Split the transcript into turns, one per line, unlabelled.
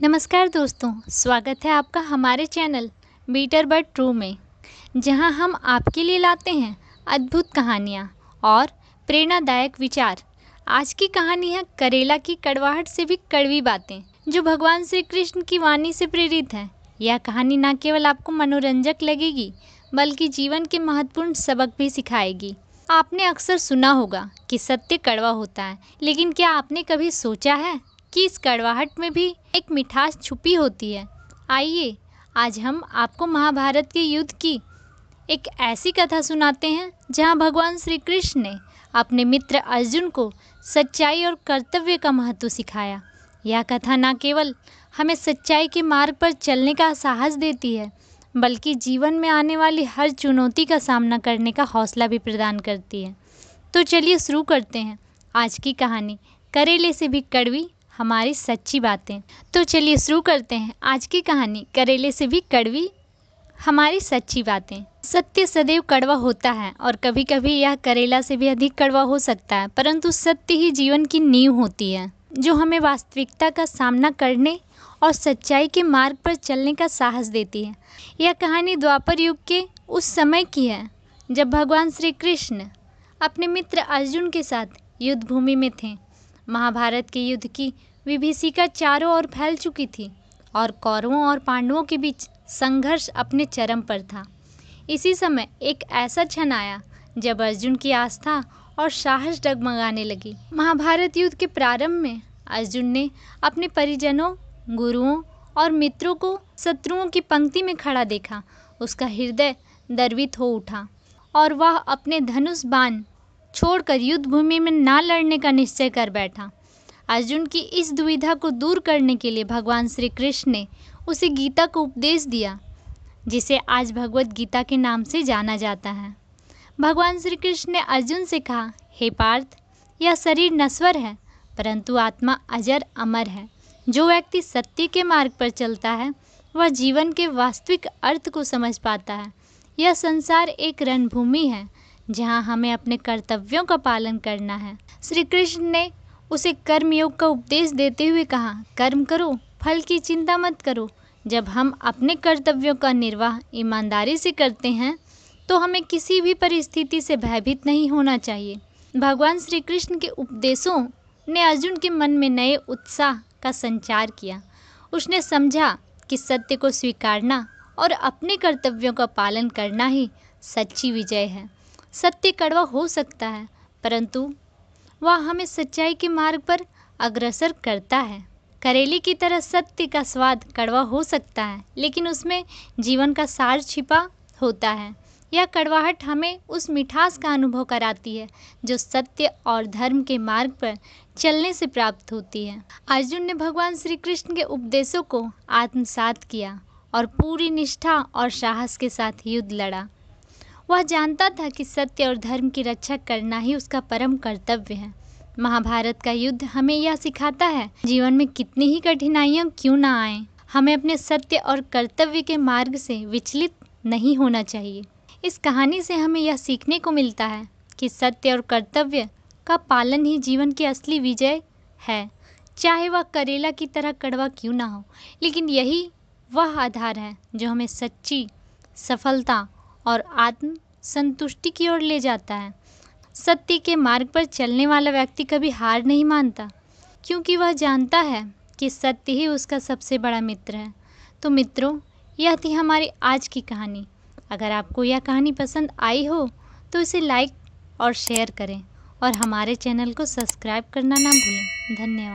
नमस्कार दोस्तों, स्वागत है आपका हमारे चैनल बीटर बट ट्रू में, जहां हम आपके लिए लाते हैं अद्भुत कहानियां और प्रेरणादायक विचार। आज की कहानी है करेला की कड़वाहट से भी कड़वी बातें, जो भगवान श्री कृष्ण की वाणी से प्रेरित है। यह कहानी न केवल आपको मनोरंजक लगेगी, बल्कि जीवन के महत्वपूर्ण सबक भी सिखाएगी। आपने अक्सर सुना होगा कि सत्य कड़वा होता है, लेकिन क्या आपने कभी सोचा है कि इस कड़वाहट में भी एक मिठास छुपी होती है? आइए आज हम आपको महाभारत के युद्ध की एक ऐसी कथा सुनाते हैं जहां भगवान श्री कृष्ण ने अपने मित्र अर्जुन को सच्चाई और कर्तव्य का महत्व सिखाया। यह कथा न केवल हमें सच्चाई के मार्ग पर चलने का साहस देती है, बल्कि जीवन में आने वाली हर चुनौती का सामना करने का हौसला भी प्रदान करती है। तो चलिए शुरू करते हैं आज की कहानी, करेले से भी कड़वी हमारी सच्ची बातें। तो चलिए शुरू करते हैं आज की कहानी, करेले से भी कड़वी हमारी सच्ची बातें। सत्य सदैव कड़वा होता है और कभी कभी यह करेला से भी अधिक कड़वा हो सकता है, परंतु सत्य ही जीवन की नींव होती है, जो हमें वास्तविकता का सामना करने और सच्चाई के मार्ग पर चलने का साहस देती है। यह कहानी द्वापर युग के उस समय की है जब भगवान श्री कृष्ण अपने मित्र अर्जुन के साथ युद्ध भूमि में थे। महाभारत के युद्ध की विभीषिका चारों ओर फैल चुकी थी और कौरवों और पांडवों के बीच संघर्ष अपने चरम पर था। इसी समय एक ऐसा क्षण आया जब अर्जुन की आस्था और साहस डगमगाने लगी। महाभारत युद्ध के प्रारंभ में अर्जुन ने अपने परिजनों, गुरुओं और मित्रों को शत्रुओं की पंक्ति में खड़ा देखा। उसका हृदय द्रवित हो उठा और वह अपने धनुष बाण छोड़कर युद्ध भूमि में ना लड़ने का निश्चय कर बैठा। अर्जुन की इस दुविधा को दूर करने के लिए भगवान श्री कृष्ण ने उसे गीता को उपदेश दिया, जिसे आज भगवत गीता के नाम से जाना जाता है। भगवान श्री कृष्ण ने अर्जुन से कहा, हे पार्थ, यह शरीर नश्वर है, परंतु आत्मा अजर अमर है। जो व्यक्ति सत्य के मार्ग पर चलता है, वह जीवन के वास्तविक अर्थ को समझ पाता है। यह संसार एक रणभूमि है जहां हमें अपने कर्तव्यों का पालन करना है। श्री कृष्ण ने उसे कर्मयोग का उपदेश देते हुए कहा, कर्म करो, फल की चिंता मत करो। जब हम अपने कर्तव्यों का निर्वाह ईमानदारी से करते हैं, तो हमें किसी भी परिस्थिति से भयभीत नहीं होना चाहिए। भगवान श्री कृष्ण के उपदेशों ने अर्जुन के मन में नए उत्साह का संचार किया। उसने समझा कि सत्य को स्वीकारना और अपने कर्तव्यों का पालन करना ही सच्ची विजय है। सत्य कड़वा हो सकता है, परंतु वह हमें सच्चाई के मार्ग पर अग्रसर करता है। करेले की तरह सत्य का स्वाद कड़वा हो सकता है, लेकिन उसमें जीवन का सार छिपा होता है। यह कड़वाहट हमें उस मिठास का अनुभव कराती है जो सत्य और धर्म के मार्ग पर चलने से प्राप्त होती है। अर्जुन ने भगवान श्री कृष्ण के उपदेशों को आत्मसात किया और पूरी निष्ठा और साहस के साथ युद्ध लड़ा। वह जानता था कि सत्य और धर्म की रक्षा करना ही उसका परम कर्तव्य है। महाभारत का युद्ध हमें यह सिखाता है, जीवन में कितनी ही कठिनाइयां क्यों ना आए, हमें अपने सत्य और कर्तव्य के मार्ग से विचलित नहीं होना चाहिए। इस कहानी से हमें यह सीखने को मिलता है कि सत्य और कर्तव्य का पालन ही जीवन की असली विजय है, चाहे वह करेला की तरह कड़वा क्यों ना हो। लेकिन यही वह आधार है जो हमें सच्ची सफलता और आत्म संतुष्टि की ओर ले जाता है। सत्य के मार्ग पर चलने वाला व्यक्ति कभी हार नहीं मानता, क्योंकि वह जानता है कि सत्य ही उसका सबसे बड़ा मित्र है। तो मित्रों, यह थी हमारी आज की कहानी। अगर आपको यह कहानी पसंद आई हो तो इसे लाइक और शेयर करें और हमारे चैनल को सब्सक्राइब करना ना भूलें। धन्यवाद।